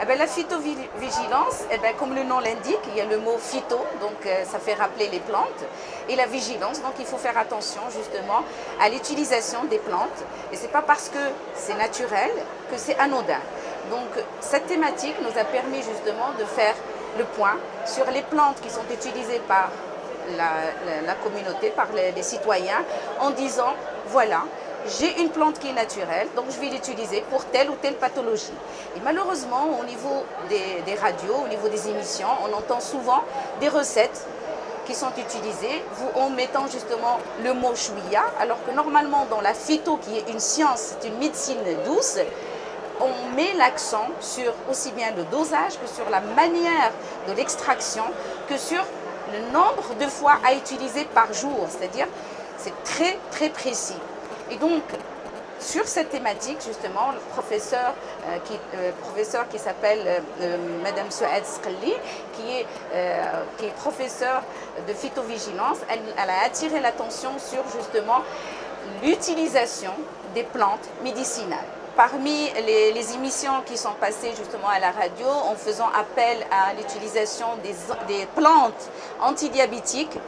Eh ben, la phytovigilance, eh ben, comme le nom l'indique, il y a le mot phyto, donc ça fait rappeler les plantes, et la vigilance, donc il faut faire attention justement à l'utilisation des plantes. Et ce n'est pas parce que c'est naturel que c'est anodin. Donc cette thématique nous a permis justement de faire le point sur les plantes qui sont utilisées par la communauté, par les citoyens, en disant voilà, j'ai une plante qui est naturelle, donc je vais l'utiliser pour telle ou telle pathologie. Et malheureusement, au niveau des radios, au niveau des émissions, on entend souvent des recettes qui sont utilisées en mettant justement le mot chouïa, alors que normalement dans la phyto, qui est une science, c'est une médecine douce, on met l'accent sur aussi bien le dosage que sur la manière de l'extraction, que sur le nombre de fois à utiliser par jour, c'est-à-dire c'est très très précis. Et donc, sur cette thématique, justement, le professeur qui s'appelle Madame Souad Sqali, qui est professeur de phytovigilance, elle a attiré l'attention sur justement l'utilisation des plantes médicinales. Parmi les émissions qui sont passées justement à la radio en faisant appel à l'utilisation des plantes antidiabétiques,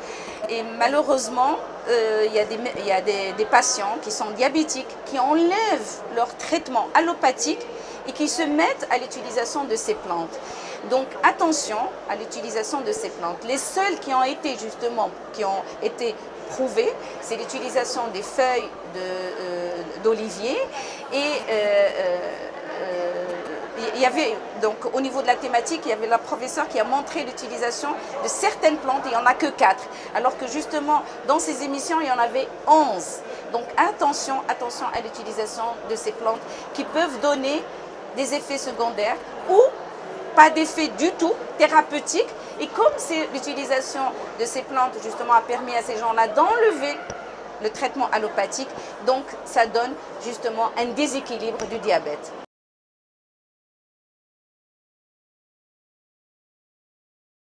et malheureusement il y a des patients qui sont diabétiques qui enlèvent leur traitement allopathique et qui se mettent à l'utilisation de ces plantes. Donc attention à l'utilisation de ces plantes. Les seules qui ont été prouvées, c'est l'utilisation des feuilles d'olivier et il y avait, donc au niveau de la thématique, il y avait la professeure qui a montré l'utilisation de certaines plantes, il n'y en a que 4, alors que justement dans ces émissions il y en avait 11. Donc attention à l'utilisation de ces plantes qui peuvent donner des effets secondaires ou pas d'effet du tout thérapeutique. Et comme l'utilisation de ces plantes justement a permis à ces gens-là d'enlever le traitement allopathique, donc ça donne justement un déséquilibre du diabète.